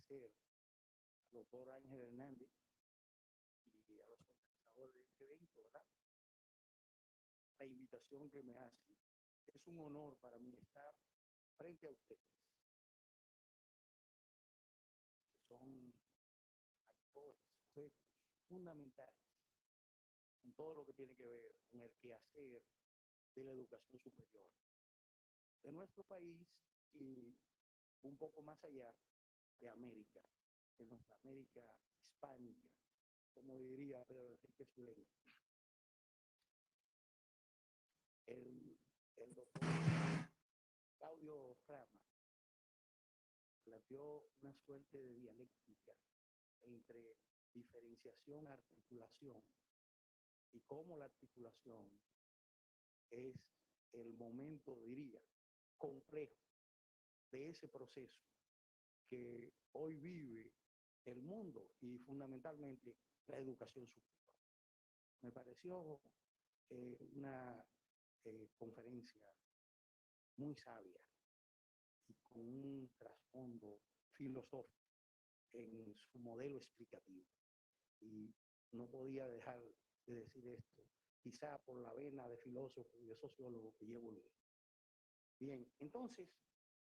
agradecer al doctor Ángel Hernández y a los organizadores de este evento, ¿verdad? La invitación que me hacen. Es un honor para mí estar frente a ustedes, que son actores, sujetos fundamentales en todo lo que tiene que ver con el quehacer de la educación superior de nuestro país y un poco más allá de América, de nuestra América hispánica, como diría Pedro Enrique Sureña. El doctor Claudio Rama planteó una suerte de dialéctica entre diferenciación, articulación, y cómo la articulación es el momento, diría, complejo de ese proceso que hoy vive el mundo y fundamentalmente la educación superior. Me pareció una conferencia muy sabia y con un trasfondo filosófico en su modelo explicativo. Y no podía dejar de decir esto, quizá por la vena de filósofo y de sociólogo que llevo en mí. Bien, entonces,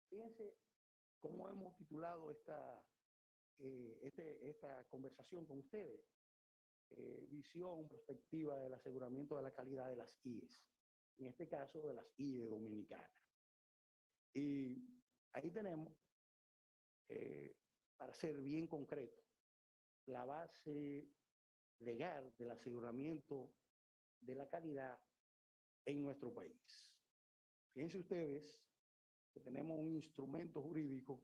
fíjense cómo hemos titulado esta conversación con ustedes. Visión, perspectiva del aseguramiento de la calidad de las IES, en este caso de las IES dominicanas. Y ahí tenemos, para ser bien concreto, la base legal del aseguramiento de la calidad en nuestro país. Fíjense ustedes que tenemos un instrumento jurídico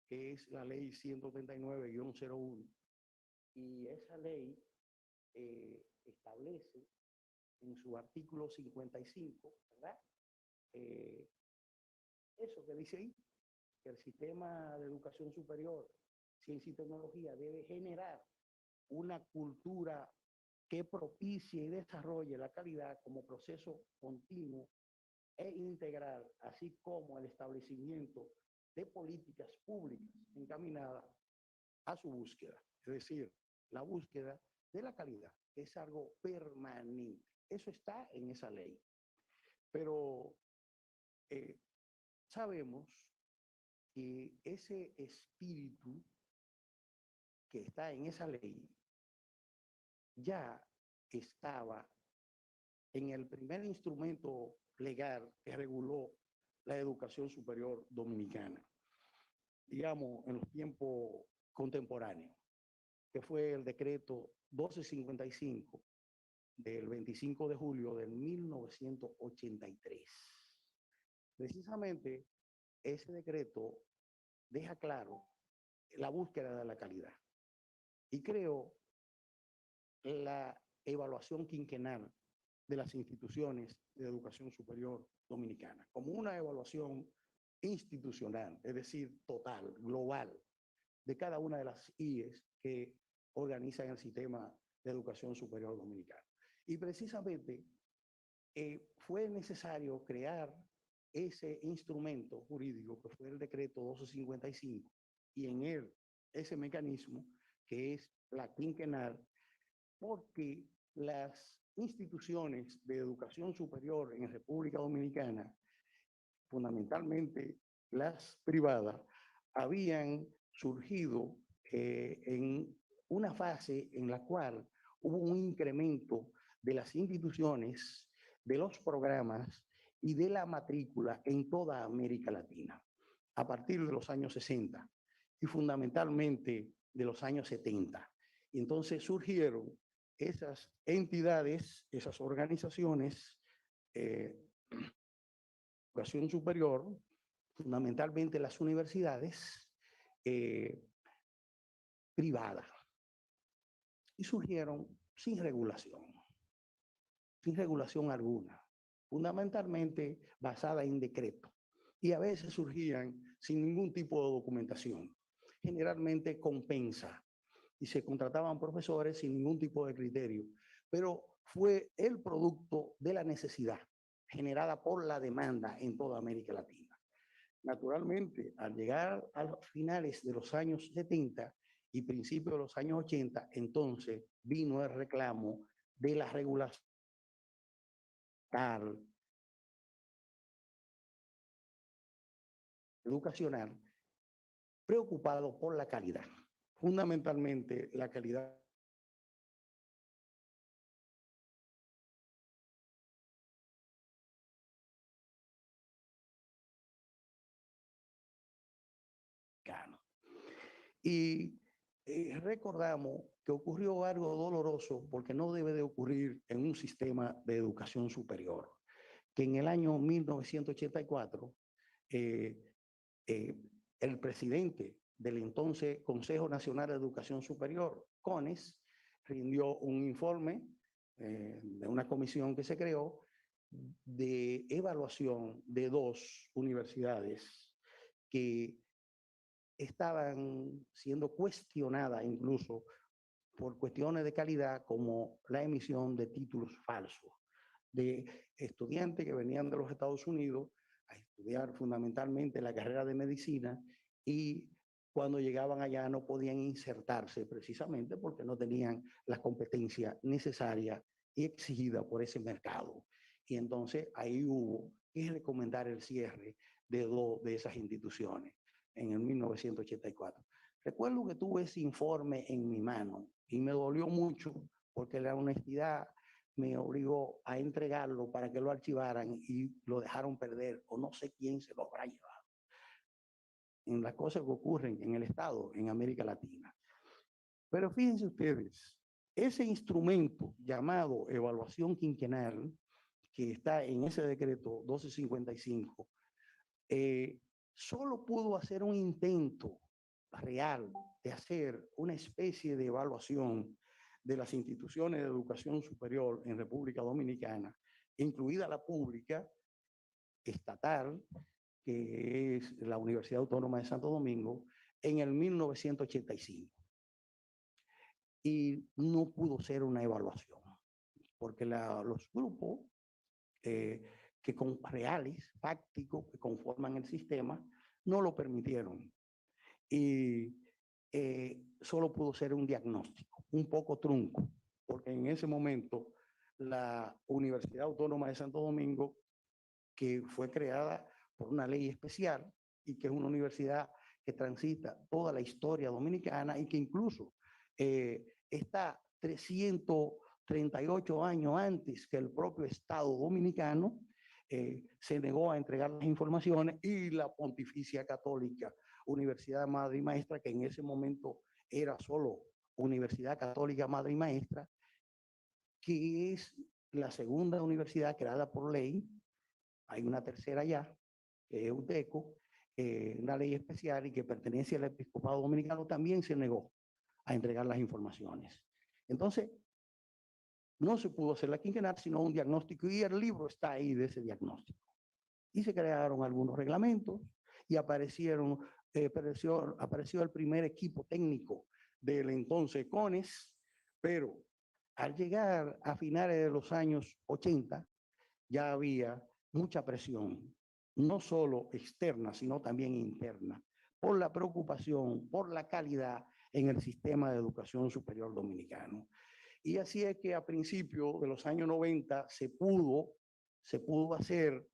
que es la ley 139-01, y esa ley establece en su artículo 55, ¿verdad? Eso que dice ahí, que el sistema de educación superior, ciencia y tecnología debe generar una cultura que propicie y desarrolle la calidad como proceso continuo e integral, así como el establecimiento de políticas públicas encaminadas a su búsqueda. Es decir, la búsqueda de la calidad es algo permanente. Eso está en esa ley. Pero sabemos que ese espíritu que está en esa ley ya estaba en el primer instrumento legal que reguló la educación superior dominicana, digamos, en los tiempos contemporáneos, que fue el decreto 1255 del 25 de julio de 1983. Precisamente ese decreto deja claro la búsqueda de la calidad. Y creo la evaluación quinquenal de las instituciones de educación superior dominicana, como una evaluación institucional, es decir, total, global, de cada una de las IES que organizan el sistema de educación superior dominicano. Y precisamente fue necesario crear ese instrumento jurídico que fue el decreto 1255 y en él ese mecanismo que es la quinquenal, porque las instituciones de educación superior en República Dominicana, fundamentalmente las privadas, habían surgido en una fase en la cual hubo un incremento de las instituciones, de los programas y de la matrícula en toda América Latina, a partir de los años 60 y fundamentalmente de los años 70. Y entonces surgieron esas entidades, esas organizaciones, educación superior, fundamentalmente las universidades privadas, y surgieron sin regulación alguna, fundamentalmente basada en decreto, y a veces surgían sin ningún tipo de documentación, generalmente compensa, y se contrataban profesores sin ningún tipo de criterio, pero fue el producto de la necesidad generada por la demanda en toda América Latina. naturalmente, al llegar a los finales de los años 70 y principios de los años 80, entonces vino el reclamo de la regulación educacional, preocupado por la calidad, fundamentalmente la calidad americana. Y recordamos que ocurrió algo doloroso porque no debe de ocurrir en un sistema de educación superior, que en el año 1984 eh, el presidente del entonces Consejo Nacional de Educación Superior, CONES, rindió un informe de una comisión que se creó de evaluación de dos universidades que estaban siendo cuestionadas incluso por cuestiones de calidad, como la emisión de títulos falsos de estudiantes que venían de los Estados Unidos a estudiar fundamentalmente la carrera de medicina, y cuando llegaban allá no podían insertarse precisamente porque no tenían la competencia necesaria y exigida por ese mercado. Y entonces ahí hubo que recomendar el cierre de dos de esas instituciones en el 1984. Recuerdo que tuve ese informe en mi mano y me dolió mucho porque la honestidad me obligó a entregarlo para que lo archivaran y lo dejaron perder, o no sé quién se lo habrá llevado. En las cosas que ocurren en el Estado, en América Latina. Pero fíjense ustedes, ese instrumento llamado evaluación quinquenal, que está en ese decreto 1255, solo pudo hacer un intento real de hacer una especie de evaluación de las instituciones de educación superior en República Dominicana, incluida la pública, estatal, que es la Universidad Autónoma de Santo Domingo, en el 1985. Y no pudo ser una evaluación, porque los grupos que reales, fácticos, que conforman el sistema, no lo permitieron. Y solo pudo ser un diagnóstico, un poco trunco, porque en ese momento la Universidad Autónoma de Santo Domingo, que fue creada por una ley especial y que es una universidad que transita toda la historia dominicana y que incluso está 338 años antes que el propio Estado dominicano, se negó a entregar las informaciones, y la Pontificia Católica Universidad Madre y Maestra, que en ese momento era solo Universidad Católica Madre y Maestra, que es la segunda universidad creada por ley. Hay una tercera ya, que es UTECO, una ley especial y que pertenece al episcopado dominicano, también se negó a entregar las informaciones. Entonces, no se pudo hacer la quinquenal, sino un diagnóstico, y el libro está ahí de ese diagnóstico. Y se crearon algunos reglamentos y apareció el primer equipo técnico del entonces CONES, pero al llegar a finales de los años 80 ya había mucha presión, no solo externa, sino también interna, por la preocupación por la calidad en el sistema de educación superior dominicano. Y así es que a principios de los años 90 se pudo hacer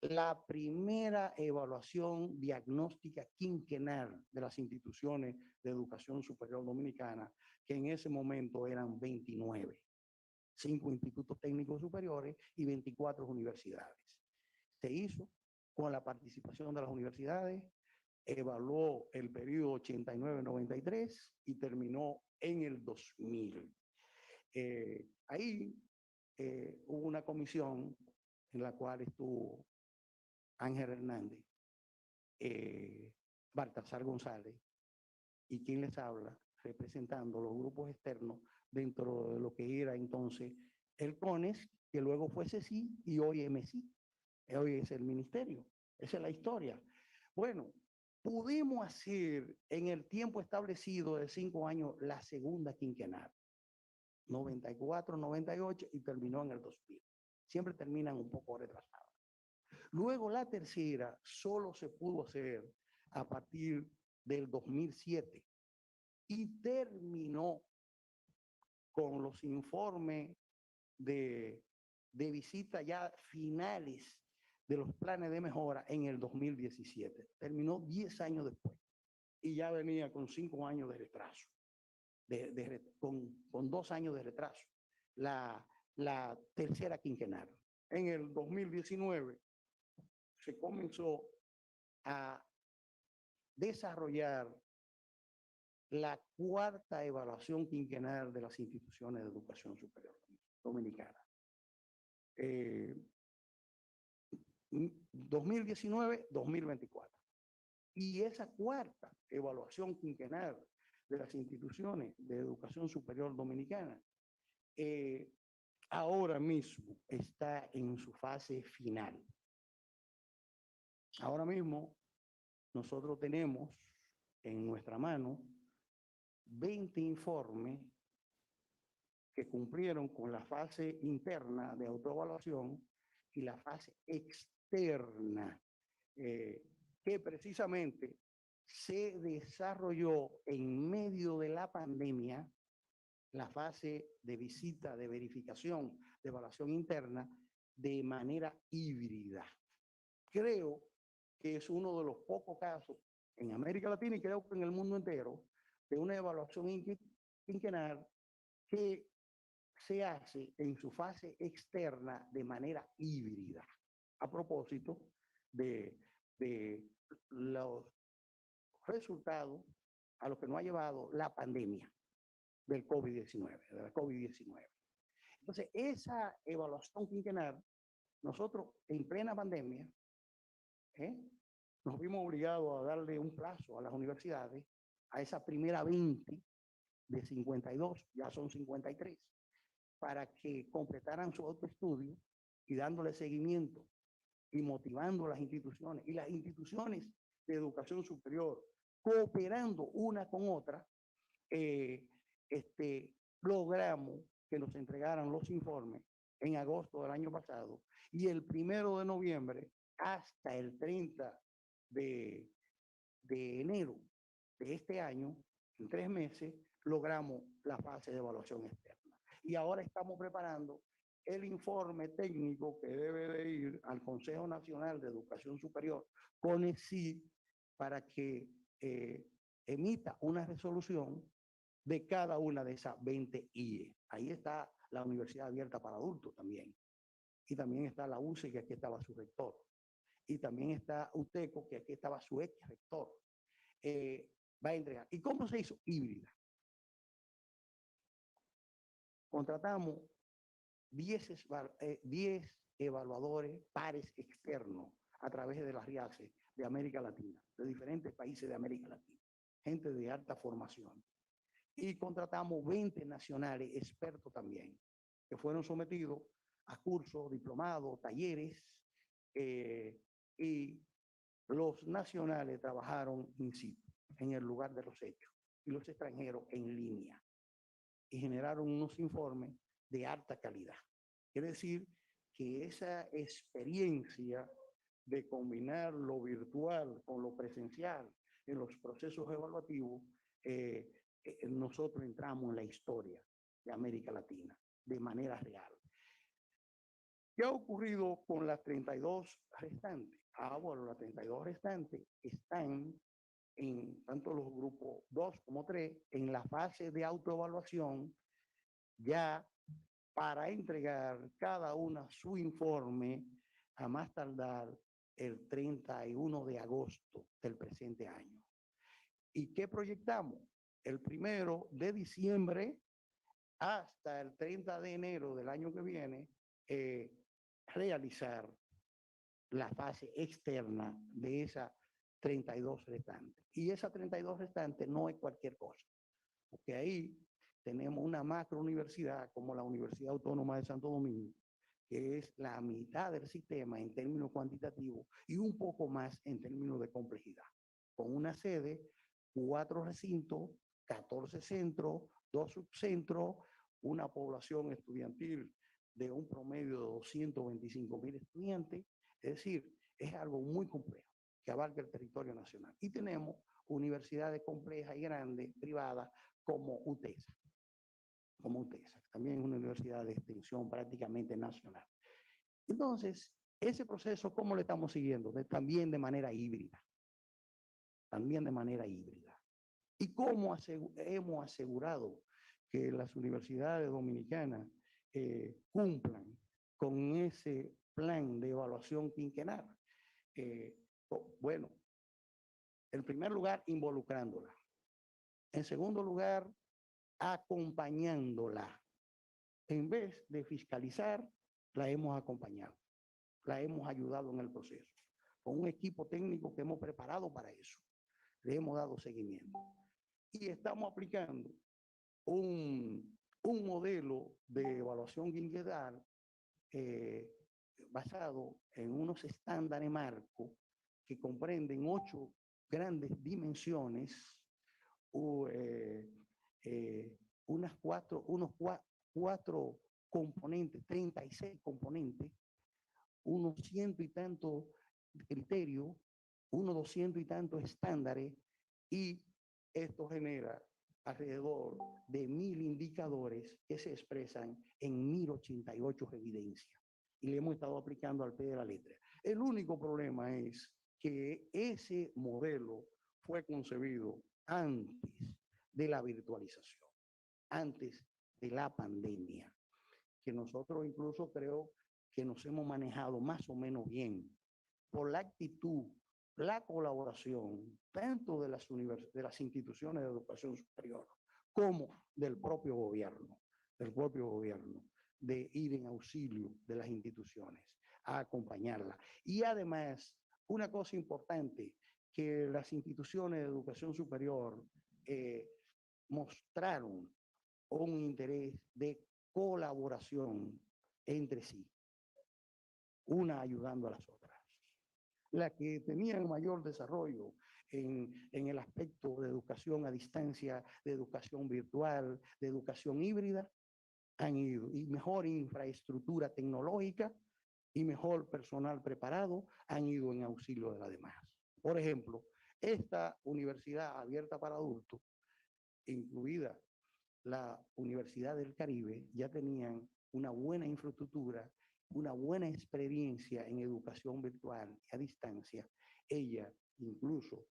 la primera evaluación diagnóstica quinquenal de las instituciones de educación superior dominicana, que en ese momento eran 29, 5 institutos técnicos superiores y 24 universidades. Se hizo con la participación de las universidades, evaluó el periodo 89-93 y terminó en el 2000. Ahí hubo una comisión en la cual estuvo Ángel Hernández, Baltasar González y quien les habla, representando los grupos externos dentro de lo que era entonces el CONES, que luego fue CECI y hoy MSI, hoy es el ministerio. Esa es la historia. Bueno, pudimos hacer en el tiempo establecido de 5 años la segunda quinquenal, 94, 98, y terminó en el 2000. Siempre terminan un poco retrasados. Luego la tercera solo se pudo hacer a partir del 2007 y terminó con los informes de visita ya finales de los planes de mejora en el 2017. Terminó 10 años después y ya venía con 5 años de retraso, con 2 años de retraso, la tercera quinquenal. En el 2019 se comenzó a desarrollar la cuarta evaluación quinquenal de las instituciones de educación superior dominicana. 2019-2024. Y esa cuarta evaluación quinquenal de las instituciones de educación superior dominicana ahora mismo está en su fase final. Ahora mismo nosotros tenemos en nuestra mano 20 informes que cumplieron con la fase interna de autoevaluación y la fase externa, que precisamente se desarrolló en medio de la pandemia, la fase de visita, de verificación, de evaluación interna, de manera híbrida. Creo que es uno de los pocos casos en América Latina y creo que en el mundo entero de una evaluación quinquenal que se hace en su fase externa de manera híbrida, a propósito de los resultados a los que nos ha llevado la pandemia del COVID-19, de la COVID-19. Entonces, esa evaluación quinquenal, nosotros en plena pandemia, nos vimos obligados a darle un plazo a las universidades, a esa primera 20 de 52, ya son 53, para que completaran su autoestudio y dándole seguimiento y motivando a las instituciones. Y las instituciones de educación superior, cooperando una con otra, logramos que nos entregaran los informes en agosto del año pasado y el 1 de noviembre hasta el 30 de enero de este año, en 3 meses, logramos la fase de evaluación externa. Y ahora estamos preparando el informe técnico que debe de ir al Consejo Nacional de Educación Superior, CONECYT, para que emita una resolución de cada una de esas 20 IE. Ahí está la Universidad Abierta para Adultos también. Y también está la UCE, que aquí estaba su rector. Y también está UTECO, que aquí estaba su ex rector. Va a entregar. ¿Y cómo se hizo? Híbrida. Contratamos 10 evaluadores pares externos a través de las RIACE de América Latina, de diferentes países de América Latina, gente de alta formación. Y contratamos 20 nacionales expertos también, que fueron sometidos a cursos, diplomados, talleres, y los nacionales trabajaron in situ, en el lugar de los hechos, y los extranjeros en línea, y generaron unos informes de alta calidad. Quiere decir que esa experiencia de combinar lo virtual con lo presencial en los procesos evaluativos, nosotros entramos en la historia de América Latina de manera real. ¿Qué ha ocurrido con las 32 restantes? Bueno, las 32 restantes están en tanto los grupos 2 como 3 en la fase de autoevaluación ya para entregar cada una su informe a más tardar el 31 de agosto del presente año. ¿Y qué proyectamos? El 1 de diciembre hasta el 30 de enero del año que viene, realizar la fase externa de esa 32 restantes. Y esa 32 restantes no es cualquier cosa, porque ahí tenemos una macro universidad como la Universidad Autónoma de Santo Domingo, que es la mitad del sistema en términos cuantitativos y un poco más en términos de complejidad, con una sede, 4 recintos, 14 centros, 2 subcentros, una población estudiantil de un promedio de 225,000 estudiantes. Es decir, es algo muy complejo que abarca el territorio nacional. Y tenemos universidades complejas y grandes, privadas, como UTESA, también es una universidad de extensión prácticamente nacional. Entonces, ese proceso, ¿cómo lo estamos siguiendo? También de manera híbrida. ¿Y cómo hemos asegurado que las universidades dominicanas cumplan con ese plan de evaluación quinquenal? Bueno, en primer lugar, involucrándola. En segundo lugar, acompañándola. En vez de fiscalizar, la hemos acompañado, la hemos ayudado en el proceso, con un equipo técnico que hemos preparado para eso. Le hemos dado seguimiento. Y estamos aplicando un modelo de evaluación quinquenal basado en unos estándares marco que comprenden 8 grandes dimensiones, unos cuatro componentes, 36 componentes, unos 100 y tantos criterios, unos 200 y tantos estándares, y esto genera alrededor de 1000 indicadores que se expresan en 1088 evidencias. Y le hemos estado aplicando al pie de la letra. El único problema es que ese modelo fue concebido antes de la virtualización, antes de la pandemia, que nosotros incluso creo que nos hemos manejado más o menos bien por la actitud, la colaboración, tanto de las instituciones de educación superior como del propio gobierno, de ir en auxilio de las instituciones, a acompañarla. Y además, una cosa importante, que las instituciones de educación superior mostraron un interés de colaboración entre sí, una ayudando a las otras. Las que tenían mayor desarrollo en el aspecto de educación a distancia, de educación virtual, de educación híbrida, han ido, y mejor infraestructura tecnológica y mejor personal preparado, han ido en auxilio de las demás. Por ejemplo, esta universidad abierta para adultos, incluida la Universidad del Caribe, ya tenían una buena infraestructura, una buena experiencia en educación virtual y a distancia. Ellas incluso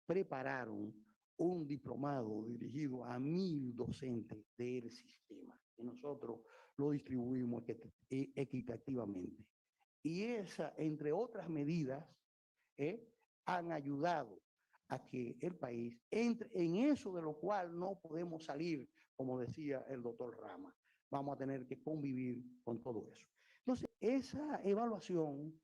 prepararon un diplomado dirigido a 1000 docentes del sistema, y nosotros lo distribuimos equitativamente. Y esa, entre otras medidas, han ayudado a que el país entre en eso de lo cual no podemos salir, como decía el doctor Rama. Vamos a tener que convivir con todo eso. Entonces, esa evaluación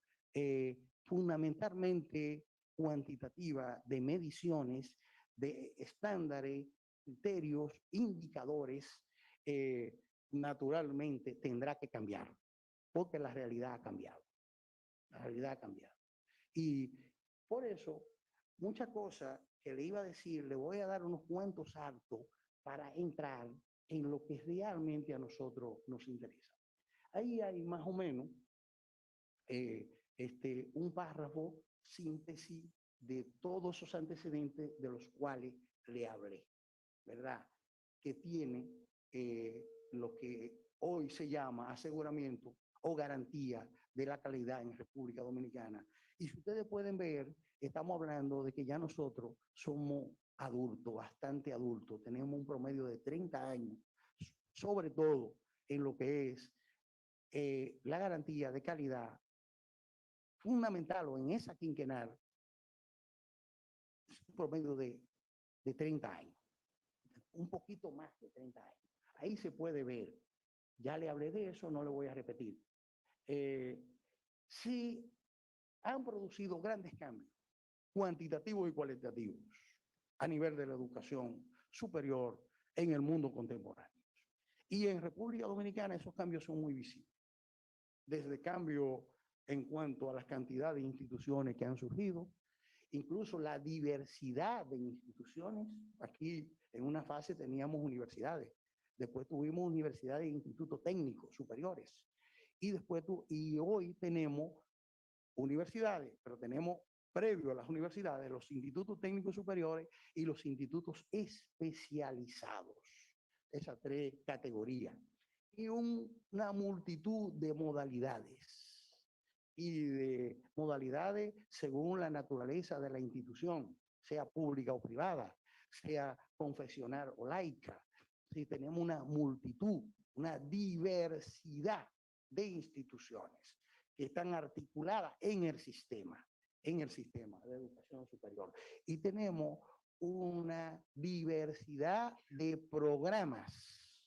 fundamentalmente cuantitativa de mediciones, de estándares, criterios, indicadores, naturalmente tendrá que cambiar, porque la realidad ha cambiado. La realidad ha cambiado. Y por eso, muchas cosas que le iba a decir, le voy a dar unos cuantos saltos para entrar en lo que realmente a nosotros nos interesa. Ahí hay más o menos un párrafo síntesis de todos esos antecedentes de los cuales le hablé, ¿verdad? Que tiene lo que hoy se llama aseguramiento o garantía de la calidad en República Dominicana. Y si ustedes pueden ver, estamos hablando de que ya nosotros somos adultos, bastante adultos, tenemos un promedio de 30 años, sobre todo en lo que es la garantía de calidad fundamental, o en esa quinquenal, un promedio de 30 años, un poquito más de 30 años. Ahí se puede ver, ya le hablé de eso, no le voy a repetir. Sí han producido grandes cambios, cuantitativos y cualitativos, a nivel de la educación superior en el mundo contemporáneo. Y en República Dominicana esos cambios son muy visibles. Desde cambio en cuanto a las cantidades de instituciones que han surgido, incluso la diversidad de instituciones. Aquí en una fase teníamos universidades, después tuvimos universidades e institutos técnicos superiores, y hoy tenemos universidades, pero tenemos previo a las universidades los institutos técnicos superiores y los institutos especializados, esas tres categorías, y una multitud de modalidades según la naturaleza de la institución, sea pública o privada, sea confesional o laica. Si tenemos una multitud, una diversidad de instituciones que están articuladas en el sistema de educación superior. Y tenemos una diversidad de programas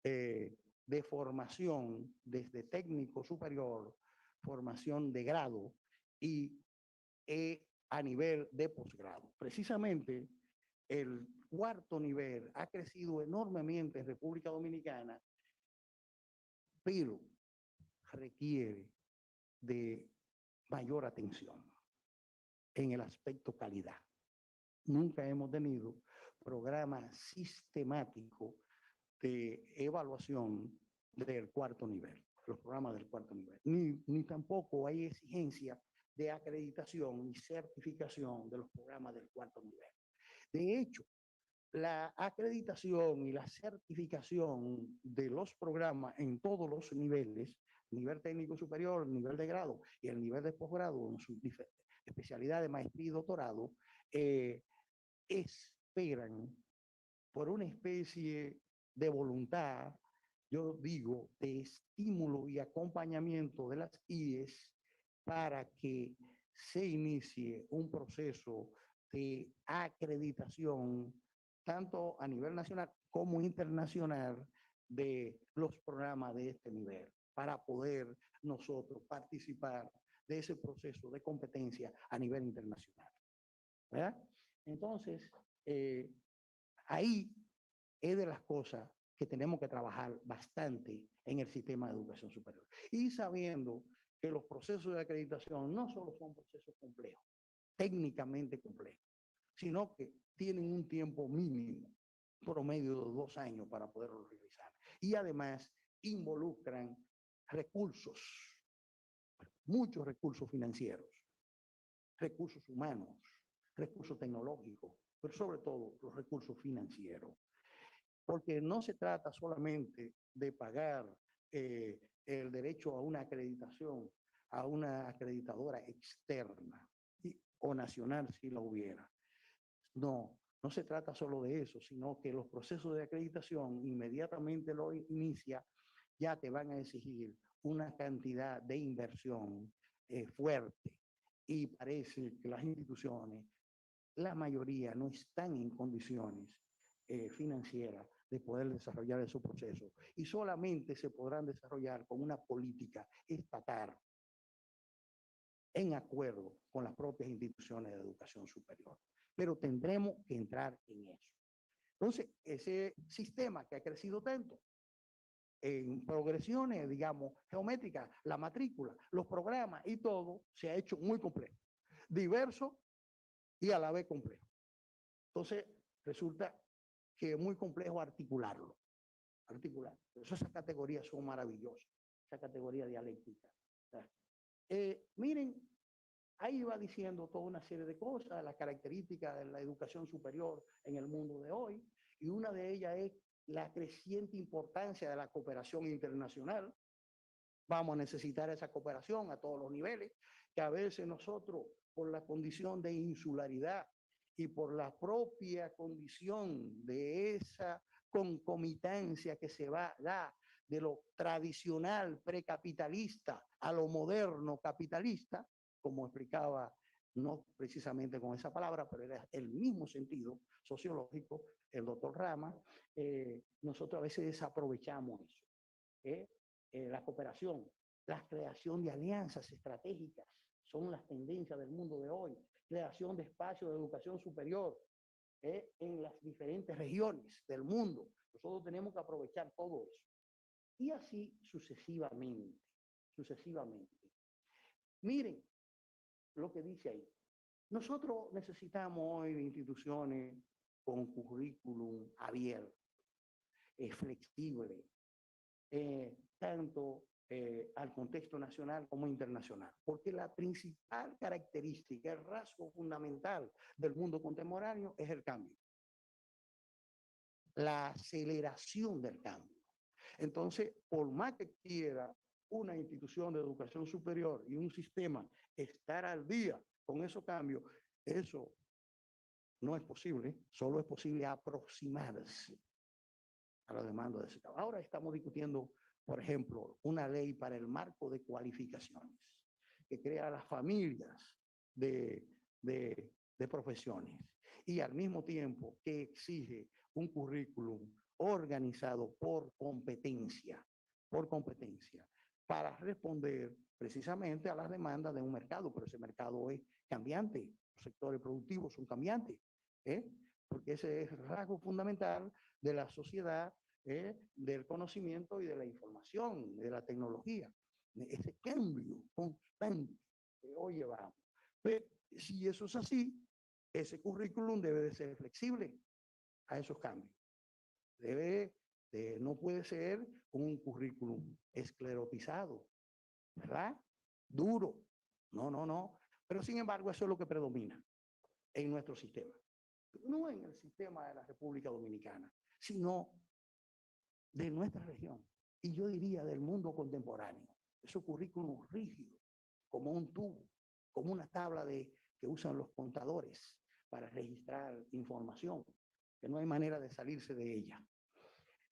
de formación desde técnico superior, formación de grado y a nivel de posgrado. Precisamente el cuarto nivel ha crecido enormemente en República Dominicana, pero requiere de mayor atención en el aspecto calidad. Nunca hemos tenido programa sistemático de evaluación del cuarto nivel, los programas del cuarto nivel, ni tampoco hay exigencia de acreditación y certificación de los programas del cuarto nivel. De hecho, la acreditación y la certificación de los programas en todos los niveles, nivel técnico superior, nivel de grado y el nivel de posgrado en su especialidad de maestría y doctorado, esperan por una especie de voluntad, yo digo, de estímulo y acompañamiento de las IES para que se inicie un proceso de acreditación tanto a nivel nacional como internacional de los programas de este nivel, para poder nosotros participar de ese proceso de competencia a nivel internacional. ¿Verdad? Entonces, ahí es de las cosas que tenemos que trabajar bastante en el sistema de educación superior. Y sabiendo que los procesos de acreditación no solo son procesos complejos, técnicamente complejos, sino que tienen un tiempo mínimo, promedio de 2 años para poderlo realizar. Y además involucran recursos, muchos recursos financieros, recursos humanos, recursos tecnológicos, pero sobre todo los recursos financieros. Porque no se trata solamente de pagar el derecho a una acreditación, a una acreditadora externa o nacional si la hubiera. No, no se trata solo de eso, sino que los procesos de acreditación inmediatamente lo inicia, ya te van a exigir una cantidad de inversión fuerte. Y parece que las instituciones, la mayoría, no están en condiciones financieras de poder desarrollar esos procesos. Y solamente se podrán desarrollar con una política estatal en acuerdo con las propias instituciones de educación superior. Pero tendremos que entrar en eso. Entonces, ese sistema que ha crecido tanto, en progresiones, digamos, geométricas, la matrícula, los programas y todo, se ha hecho muy complejo, diverso y a la vez complejo. Entonces, resulta que es muy complejo articularlo. Esas categorías son maravillosas, esa categoría dialéctica. Miren, ahí va diciendo toda una serie de cosas, las características de la educación superior en el mundo de hoy, y una de ellas es la creciente importancia de la cooperación internacional. Vamos a necesitar esa cooperación a todos los niveles, que a veces nosotros, por la condición de insularidad y por la propia condición de esa concomitancia que se va a dar de lo tradicional precapitalista a lo moderno capitalista, como explicaba, no precisamente con esa palabra, pero era el mismo sentido sociológico, el doctor Rama, nosotros a veces desaprovechamos eso. La cooperación, la creación de alianzas estratégicas, son las tendencias del mundo de hoy, creación de espacios de educación superior en las diferentes regiones del mundo. Nosotros tenemos que aprovechar todo eso. Y así sucesivamente. Miren lo que dice ahí. Nosotros necesitamos hoy instituciones con currículum abierto, flexible, tanto al contexto nacional como internacional. Porque la principal característica, el rasgo fundamental del mundo contemporáneo es el cambio, la aceleración del cambio. Entonces, por más que quiera una institución de educación superior y un sistema estar al día con esos cambios, eso no es posible, solo es posible aproximarse a la demanda de ese cambio. Ahora estamos discutiendo, por ejemplo, una ley para el marco de cualificaciones que crea las familias de profesiones y al mismo tiempo que exige un currículum organizado por competencia, para responder precisamente a las demandas de un mercado, pero ese mercado es cambiante, los sectores productivos son cambiantes, porque ese es el rasgo fundamental de la sociedad, del conocimiento y de la información, de la tecnología, ese cambio constante que hoy llevamos. Pero si eso es así, ese currículum debe de ser flexible a esos cambios. No puede ser un currículum esclerotizado, ¿verdad? Duro. No, no, no. Pero sin embargo, eso es lo que predomina en nuestro sistema. No en el sistema de la República Dominicana, sino de nuestra región. Y yo diría del mundo contemporáneo. Esos currículums rígidos, como un tubo, como una tabla que usan los contadores para registrar información, que no hay manera de salirse de ella.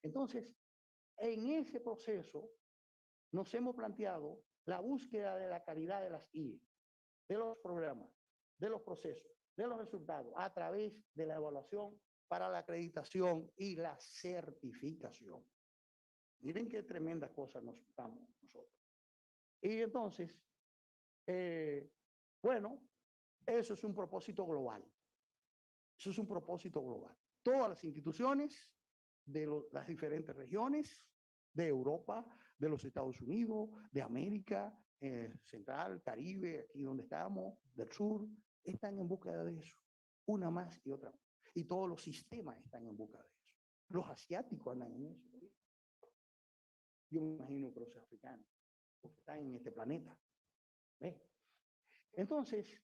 Entonces, en ese proceso nos hemos planteado la búsqueda de la calidad de las IE, de los programas, de los procesos, de los resultados, a través de la evaluación para la acreditación y la certificación. Miren qué tremendas cosas nos estamos nosotros. Y entonces, bueno, eso es un propósito global. Eso es un propósito global. Todas las instituciones de las diferentes regiones de Europa, de los Estados Unidos, de América Central, Caribe, aquí donde estamos, del sur, están en búsqueda de eso. Una más y otra más. Y todos los sistemas están en busca de eso. Los asiáticos andan en eso. Yo me imagino que los africanos, porque están en este planeta. ¿Ves? Entonces,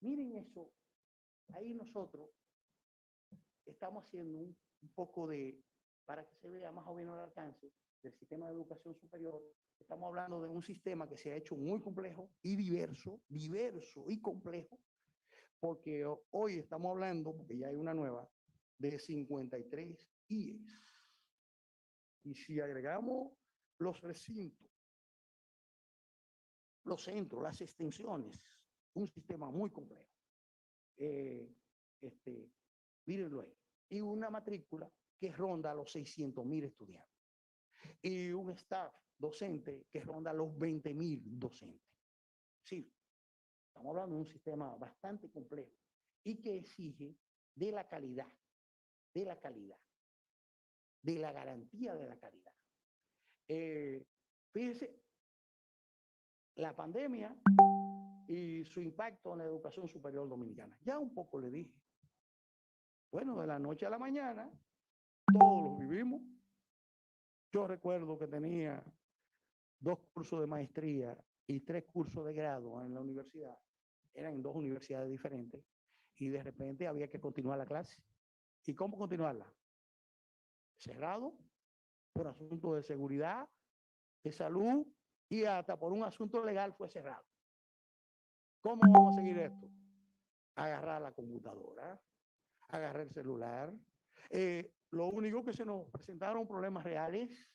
miren eso. Ahí nosotros estamos haciendo un poco para que se vea más o menos el alcance del sistema de educación superior. Estamos hablando de un sistema que se ha hecho muy complejo y diverso y complejo, porque hoy estamos hablando, porque ya hay una nueva, de 53 IES. Y si agregamos los recintos, los centros, las extensiones, un sistema muy complejo. Mírenlo ahí. Y una matrícula que ronda los 600,000 estudiantes. Y un staff docente que ronda los 20,000 docentes. Sí, estamos hablando de un sistema bastante complejo y que exige de la calidad, de la garantía de la calidad. Fíjense, la pandemia y su impacto en la educación superior dominicana. Ya un poco le dije. Bueno, de la noche a la mañana, todos lo vivimos. Yo recuerdo que tenía 2 cursos de maestría y 3 cursos de grado en la universidad. Eran en 2 universidades diferentes. Y de repente había que continuar la clase. ¿Y cómo continuarla? Cerrado, por asuntos de seguridad, de salud y hasta por un asunto legal fue cerrado. ¿Cómo vamos a seguir esto? Agarrar la computadora, agarrar el celular. Lo único que se nos presentaron problemas reales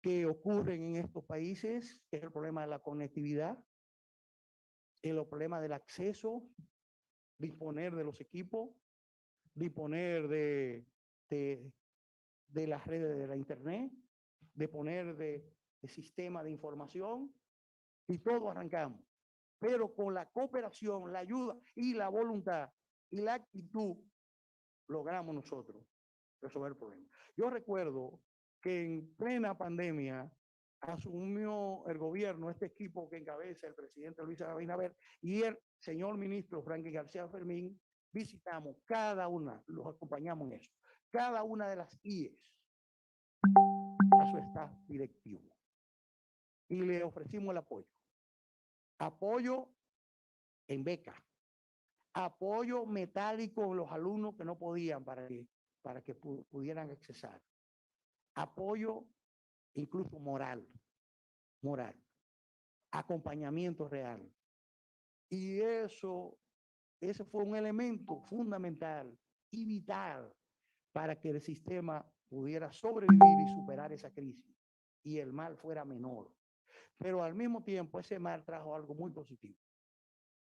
que ocurren en estos países es el problema de la conectividad, el problema del acceso, disponer de los equipos, disponer de las redes de la internet, disponer de sistemas de información y todo arrancamos. Pero con la cooperación, la ayuda y la voluntad y la actitud logramos nosotros resolver el problema. Yo recuerdo que en plena pandemia asumió el gobierno, este equipo que encabeza el presidente Luis Abinader y el señor ministro Franklin García Fermín, visitamos cada una, los acompañamos en eso, cada una de las IES su staff directivo y le ofrecimos el apoyo. Apoyo en beca, apoyo metálico en los alumnos que no podían para que pudieran accesar, apoyo incluso moral, acompañamiento real. Y ese fue un elemento fundamental y vital para que el sistema pudiera sobrevivir y superar esa crisis y el mal fuera menor. Pero al mismo tiempo ese mal trajo algo muy positivo.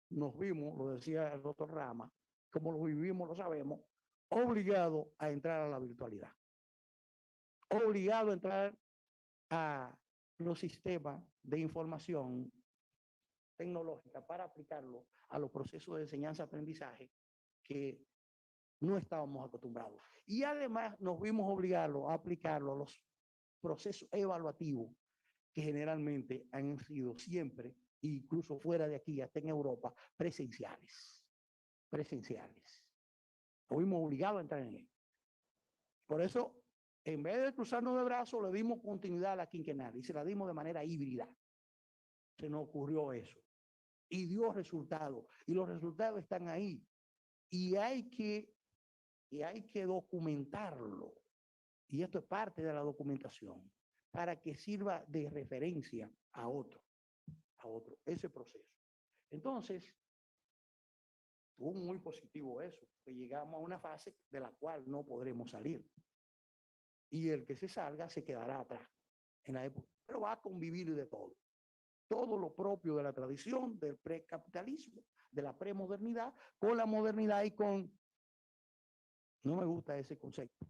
Nos vimos, lo decía el doctor Rama, como lo vivimos, lo sabemos, obligados a entrar a la virtualidad, obligados a entrar a los sistemas de información tecnológica para aplicarlo a los procesos de enseñanza-aprendizaje que no estábamos acostumbrados. Y además nos vimos obligados a aplicarlo a los procesos evaluativos que generalmente han sido siempre, incluso fuera de aquí, hasta en Europa, presenciales. Nos vimos obligados a entrar en él. Por eso, en vez de cruzarnos de brazos, le dimos continuidad a la quinquenal y se la dimos de manera híbrida. Se nos ocurrió eso. Y dio resultados. Y los resultados están ahí. Y hay que documentarlo. Y esto es parte de la documentación para que sirva de referencia a otro, ese proceso. Entonces, fue muy positivo eso, que llegamos a una fase de la cual no podremos salir. Y el que se salga se quedará atrás en la época, pero va a convivir de todo. Todo lo propio de la tradición, del precapitalismo, de la premodernidad, con la modernidad y con... No me gusta ese concepto,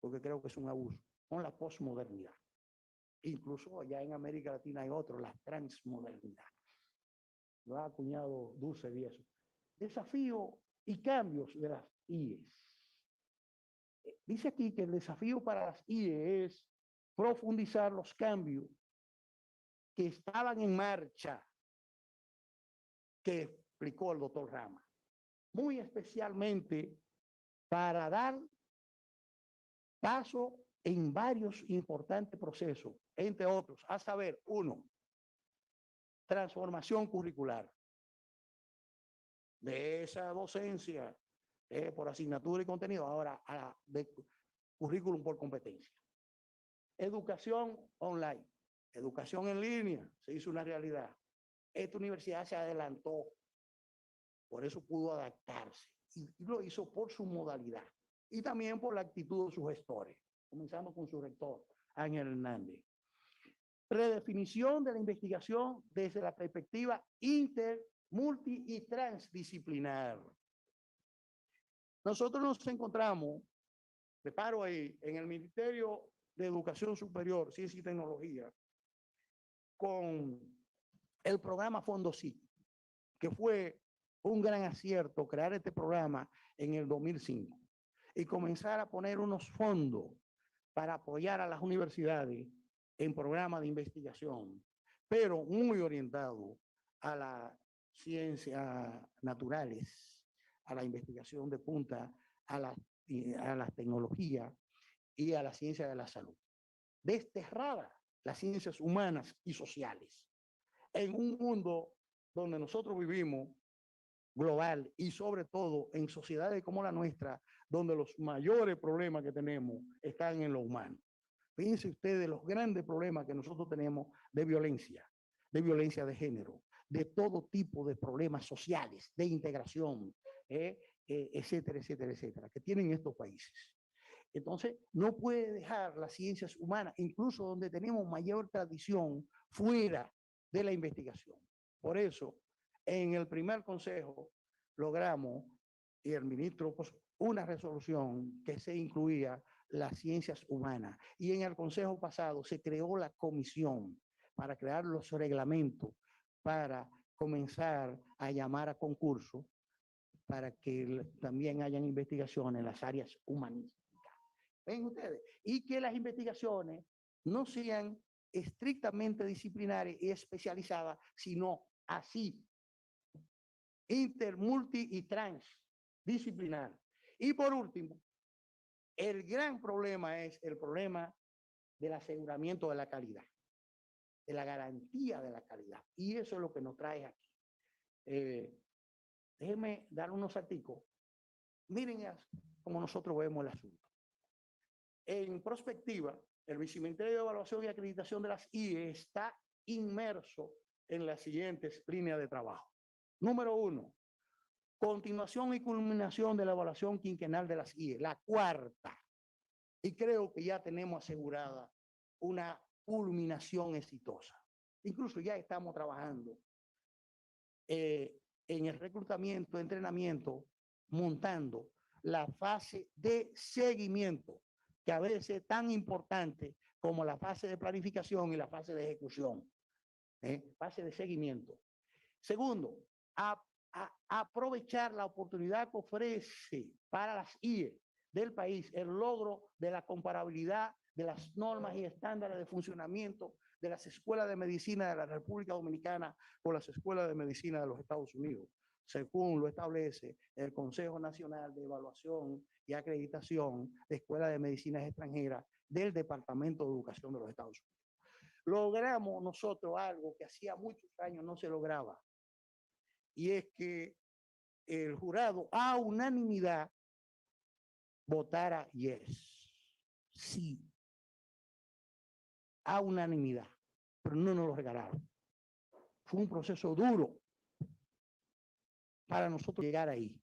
porque creo que es un abuso, con la posmodernidad. Incluso allá en América Latina hay otro, la transmodernidad. Lo ha acuñado Dussel y eso. Desafío y cambios de las IES. Dice aquí que el desafío para las IES es profundizar los cambios que estaban en marcha, que explicó el doctor Rama, muy especialmente para dar paso en varios importantes procesos, entre otros, a saber, 1, transformación curricular. De esa docencia por asignatura y contenido, ahora a de currículum por competencia. Educación online, educación en línea, se hizo una realidad. Esta universidad se adelantó, por eso pudo adaptarse y lo hizo por su modalidad y también por la actitud de sus gestores. Comenzamos con su rector, Ángel Hernández. Redefinición de la investigación desde la perspectiva inter, multi y transdisciplinar. Nosotros nos encontramos, me paro ahí, en el Ministerio de Educación Superior, Ciencia y Tecnología, con el programa FondoCIT, que fue un gran acierto crear este programa en el 2005 y comenzar a poner unos fondos para apoyar a las universidades en programas de investigación, pero muy orientado a las ciencias naturales, a la investigación de punta, a las tecnologías y a la ciencia de la salud. Desterrada las ciencias humanas y sociales. En un mundo donde nosotros vivimos, global y sobre todo en sociedades como la nuestra, donde los mayores problemas que tenemos están en lo humano. Fíjense ustedes los grandes problemas que nosotros tenemos de violencia de género, de todo tipo de problemas sociales, de integración, etcétera, etcétera, etcétera, que tienen estos países. Entonces, no puede dejar las ciencias humanas, incluso donde tenemos mayor tradición, fuera de la investigación. Por eso, en el primer consejo logramos, y el ministro, pues, una resolución que se incluía las ciencias humanas. Y en el consejo pasado se creó la comisión para crear los reglamentos, para comenzar a llamar a concurso, para que también hayan investigaciones en las áreas humanísticas. ¿Ven ustedes? Y que las investigaciones no sean estrictamente disciplinarias y especializadas, sino así, inter, multi y transdisciplinar. Y por último, el gran problema es el problema del aseguramiento de la calidad, de la garantía de la calidad. Y eso es lo que nos trae aquí. Déjenme dar unos artículos. Miren cómo nosotros vemos el asunto. En prospectiva, el Viceministerio de Evaluación y Acreditación de las IE está inmerso en las siguientes líneas de trabajo. Número 1, continuación y culminación de la evaluación quinquenal de las IE, la cuarta. Y creo que ya tenemos asegurada una culminación exitosa. Incluso ya estamos trabajando en el reclutamiento, entrenamiento, montando la fase de seguimiento, que a veces es tan importante como la fase de planificación y la fase de ejecución. Fase de seguimiento. Segundo, aprovechar la oportunidad que ofrece para las IE del país el logro de la comparabilidad de las normas y estándares de funcionamiento de las escuelas de medicina de la República Dominicana con las escuelas de medicina de los Estados Unidos, según lo establece el Consejo Nacional de Evaluación y Acreditación de Escuelas de Medicina Extranjeras del Departamento de Educación de los Estados Unidos. Logramos nosotros algo que hacía muchos años no se lograba, y es que el jurado a unanimidad votara yes, sí, a unanimidad, pero no nos lo regalaron. Fue un proceso duro para nosotros llegar ahí,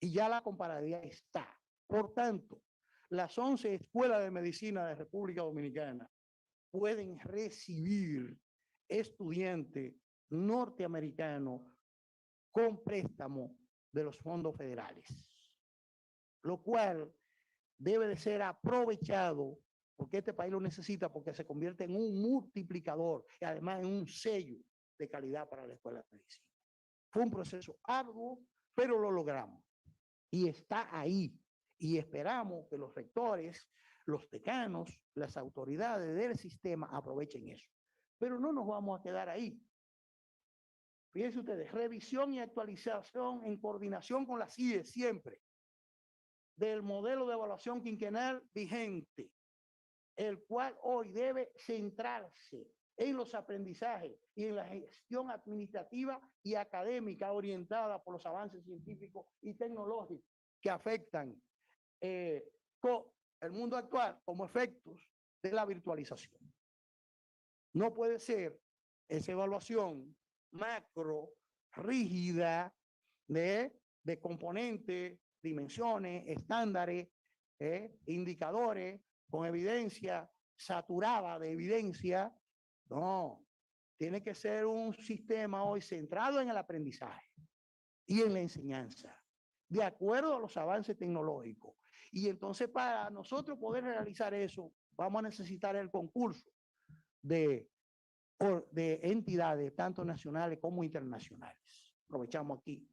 y ya la comparabilidad está. Por tanto, las 11 escuelas de medicina de República Dominicana pueden recibir estudiantes norteamericanos con préstamo de los fondos federales, lo cual debe de ser aprovechado porque este país lo necesita, porque se convierte en un multiplicador y además en un sello de calidad para la escuela de medicina. Fue un proceso arduo, pero lo logramos y está ahí, y esperamos que los rectores, los decanos, las autoridades del sistema aprovechen eso. Pero no nos vamos a quedar ahí. Fíjense ustedes, revisión y actualización en coordinación con las IE siempre del modelo de evaluación quinquenal vigente, el cual hoy debe centrarse en los aprendizajes y en la gestión administrativa y académica orientada por los avances científicos y tecnológicos que afectan el mundo actual como efectos de la virtualización. No puede ser esa evaluación macro, rígida, de componentes, dimensiones, estándares, indicadores, con evidencia saturada de evidencia. No, tiene que ser un sistema hoy centrado en el aprendizaje y en la enseñanza, de acuerdo a los avances tecnológicos. Y entonces para nosotros poder realizar eso, vamos a necesitar el concurso de entidades, tanto nacionales como internacionales. Aprovechamos aquí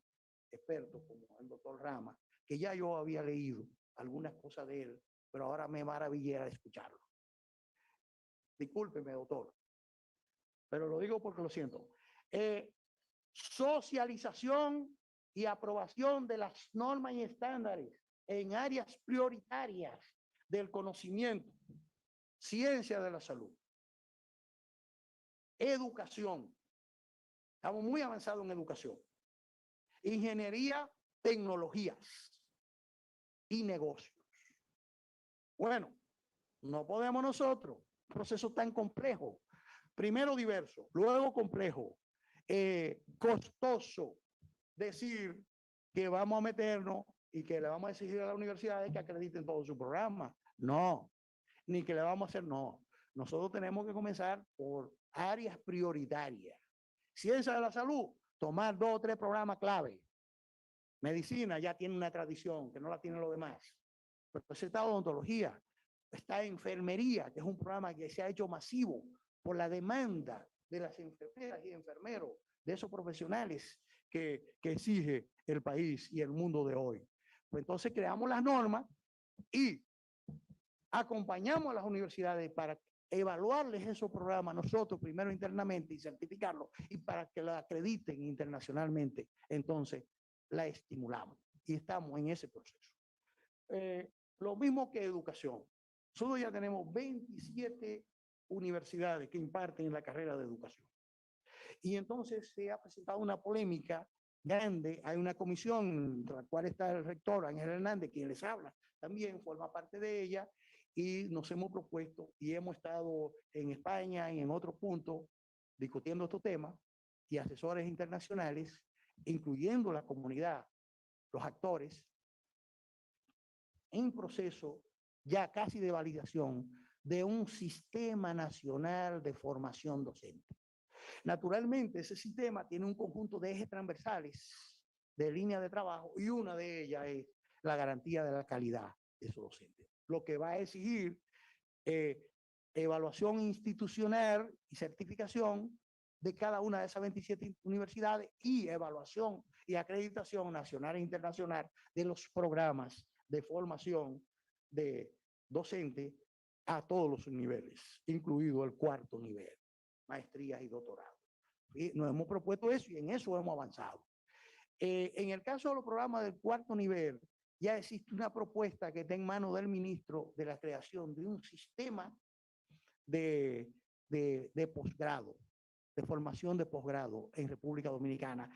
expertos como el doctor Rama, que ya yo había leído algunas cosas de él, pero ahora me maravillé de escucharlo. Discúlpeme, doctor, pero lo digo porque lo siento. Socialización y aprobación de las normas y estándares en áreas prioritarias del conocimiento, ciencia de la salud, educación. Estamos muy avanzados en educación. Ingeniería, tecnologías y negocios. Bueno, no podemos nosotros, un proceso tan complejo, primero diverso, luego complejo, costoso, decir que vamos a meternos y que le vamos a exigir a las universidades que acrediten todo su programa. No, ni que le vamos a hacer, no. Nosotros tenemos que comenzar por áreas prioritarias. Ciencia de la salud, tomar 2 o 3 programas clave. Medicina ya tiene una tradición que no la tienen los demás. Pero está odontología, está enfermería, que es un programa que se ha hecho masivo por la demanda de las enfermeras y enfermeros, de esos profesionales que exige el país y el mundo de hoy. Pues entonces creamos las normas y acompañamos a las universidades para evaluarles esos programas nosotros primero internamente y certificarlos, y para que la acrediten internacionalmente, entonces la estimulamos y estamos en ese proceso. Lo mismo que educación. Nosotros ya tenemos 27 universidades que imparten la carrera de educación. Y entonces se ha presentado una polémica grande. Hay una comisión, la cual está el rector Ángel Hernández, quien les habla, también forma parte de ella, y nos hemos propuesto y hemos estado en España y en otros puntos discutiendo estos temas, y asesores internacionales, incluyendo la comunidad, los actores, en proceso ya casi de validación de un sistema nacional de formación docente. Naturalmente, ese sistema tiene un conjunto de ejes transversales de línea de trabajo, y una de ellas es la garantía de la calidad de esos docentes, lo que va a exigir evaluación institucional y certificación de cada una de esas 27 universidades, y evaluación y acreditación nacional e internacional de los programas de formación de docentes a todos los niveles, incluido el 4º nivel, maestrías y doctorados. Y nos hemos propuesto eso y en eso hemos avanzado. En el caso de los programas del 4º nivel, ya existe una propuesta que está en manos del ministro de la creación de un sistema de posgrado, de formación de posgrado en República Dominicana.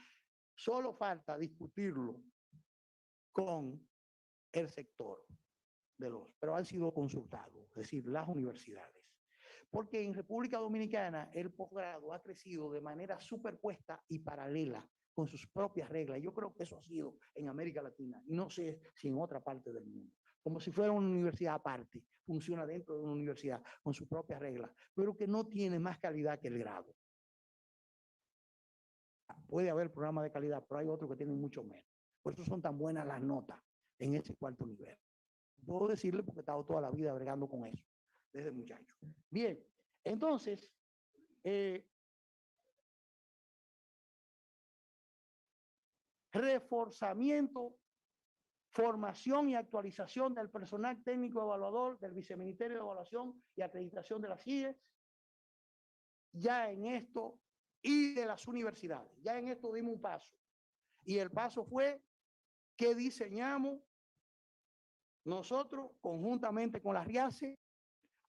Solo falta discutirlo con el sector pero han sido consultados, es decir, las universidades. Porque en República Dominicana el posgrado ha crecido de manera superpuesta y paralela con sus propias reglas. Yo creo que eso ha sido en América Latina, y no sé si en otra parte del mundo. Como si fuera una universidad aparte, funciona dentro de una universidad con sus propias reglas, pero que no tiene más calidad que el grado. Puede haber programas de calidad, pero hay otros que tienen mucho menos. Por eso son tan buenas las notas en ese 4º nivel. Puedo decirle porque he estado toda la vida bregando con eso, desde muchacho. Bien, entonces, reforzamiento, formación y actualización del personal técnico evaluador del Viceministerio de Evaluación y Acreditación de las IES, ya en esto, y de las universidades. Ya en esto dimos un paso. Y el paso fue que diseñamos nosotros, conjuntamente con la RIACE,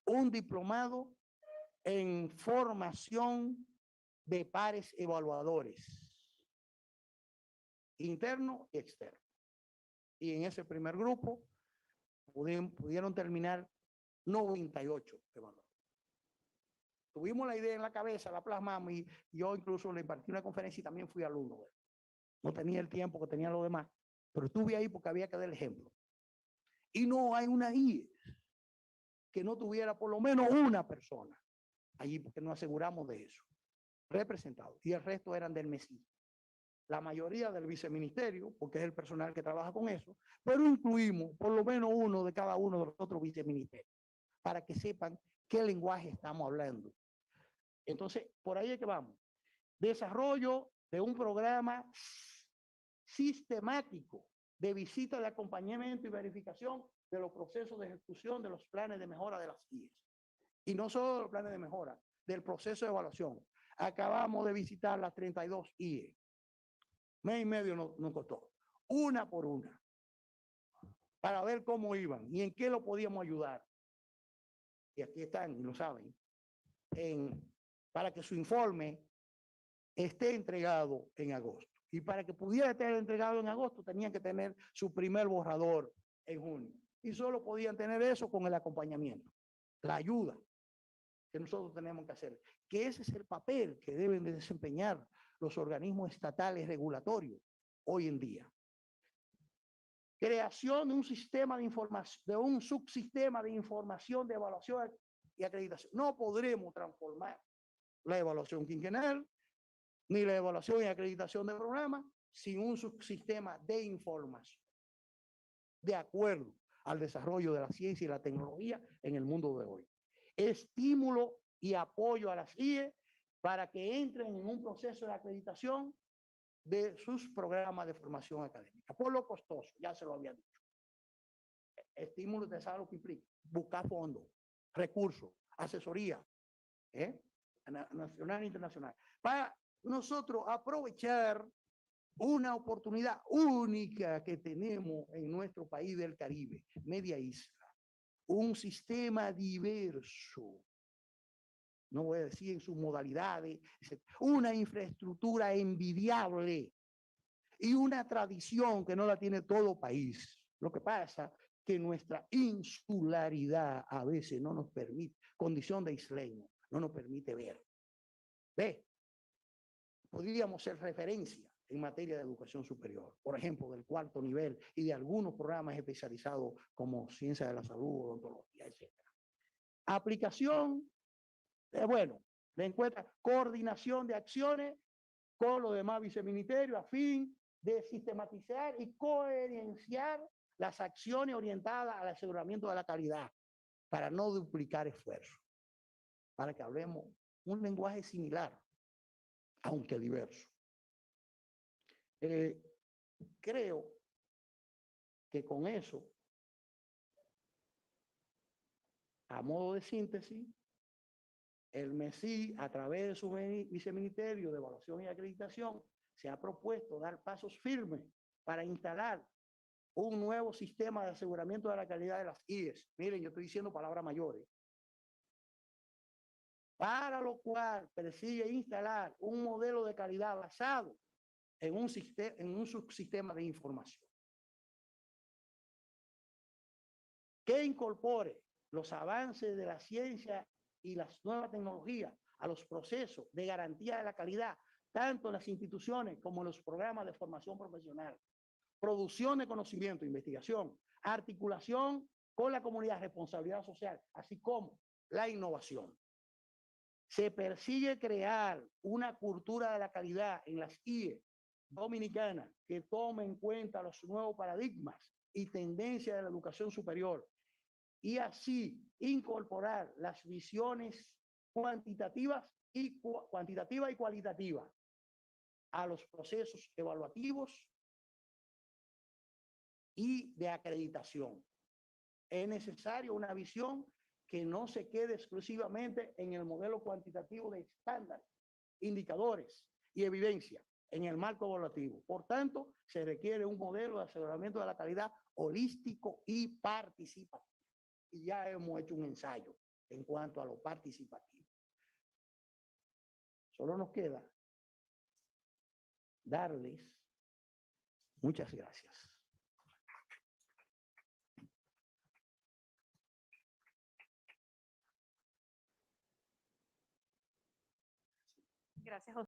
un diplomado en formación de pares evaluadores, interno y externo. Y en ese primer grupo pudieron terminar 98 evaluadores. Tuvimos la idea en la cabeza, la plasmamos, y yo incluso le impartí una conferencia y también fui alumno. No tenía el tiempo que tenían los demás, pero estuve ahí porque había que dar el ejemplo. Y no hay una IE que no tuviera por lo menos una persona allí, porque nos aseguramos de eso, representado, y el resto eran del MESI. La mayoría del viceministerio, porque es el personal que trabaja con eso, pero incluimos por lo menos uno de cada uno de los otros viceministerios, para que sepan qué lenguaje estamos hablando. Entonces, por ahí es que vamos. Desarrollo de un programa sistemático de visita de acompañamiento y verificación de los procesos de ejecución de los planes de mejora de las IES. Y no solo de los planes de mejora, del proceso de evaluación. Acabamos de visitar las 32 IE. Mes y medio nos costó, una por una, para ver cómo iban y en qué lo podíamos ayudar. Y aquí están, y lo saben, para que su informe esté entregado en agosto. Y para que pudiera estar entregado en agosto, tenían que tener su primer borrador en junio. Y solo podían tener eso con el acompañamiento, la ayuda que nosotros tenemos que hacer. Que ese es el papel que deben de desempeñar los organismos estatales regulatorios hoy en día. Creación de un sistema de información, de un subsistema de información de evaluación y acreditación. No podremos transformar la evaluación quinquenal ni la evaluación y acreditación de programas sin un subsistema de información, de acuerdo al desarrollo de la ciencia y la tecnología en el mundo de hoy. Estímulo y apoyo a las IE para que entren en un proceso de acreditación de sus programas de formación académica. Por lo costoso, ya se lo había dicho. Estímulo de salud que implica buscar fondos, recursos, asesoría, nacional e internacional, para nosotros aprovechar una oportunidad única que tenemos en nuestro país del Caribe, media isla, un sistema diverso, no voy a decir en sus modalidades, una infraestructura envidiable y una tradición que no la tiene todo país. Lo que pasa que nuestra insularidad a veces no nos permite, condición de isleño, no nos permite ver. ¿Ve? Podríamos ser referencia en materia de educación superior, por ejemplo, del cuarto nivel y de algunos programas especializados como ciencia de la salud, odontología, etc. Aplicación, bueno, de encuentra coordinación de acciones con los demás viceministerios a fin de sistematizar y coherenciar las acciones orientadas al aseguramiento de la calidad para no duplicar esfuerzos, para que hablemos un lenguaje similar, aunque diverso. Creo que con eso, a modo de síntesis, el MESI, a través de su viceministerio de Evaluación y Acreditación, se ha propuesto dar pasos firmes para instalar un nuevo sistema de aseguramiento de la calidad de las IES. Miren, yo estoy diciendo palabras mayores. Para lo cual persigue instalar un modelo de calidad basado en un subsistema de información que incorpore los avances de la ciencia y las nuevas tecnologías a los procesos de garantía de la calidad, tanto en las instituciones como en los programas de formación profesional, producción de conocimiento, investigación, articulación con la comunidad, responsabilidad social, así como la innovación. Se persigue crear una cultura de la calidad en las IE dominicanas que tome en cuenta los nuevos paradigmas y tendencias de la educación superior y así incorporar las visiones cuantitativas y cualitativas a los procesos evaluativos y de acreditación. Es necesario una visión que no se quede exclusivamente en el modelo cuantitativo de estándares, indicadores y evidencia en el marco evaluativo. Por tanto, se requiere un modelo de aseguramiento de la calidad holístico y participativo. Y ya hemos hecho un ensayo en cuanto a lo participativo. Solo nos queda darles muchas gracias. Gracias, José.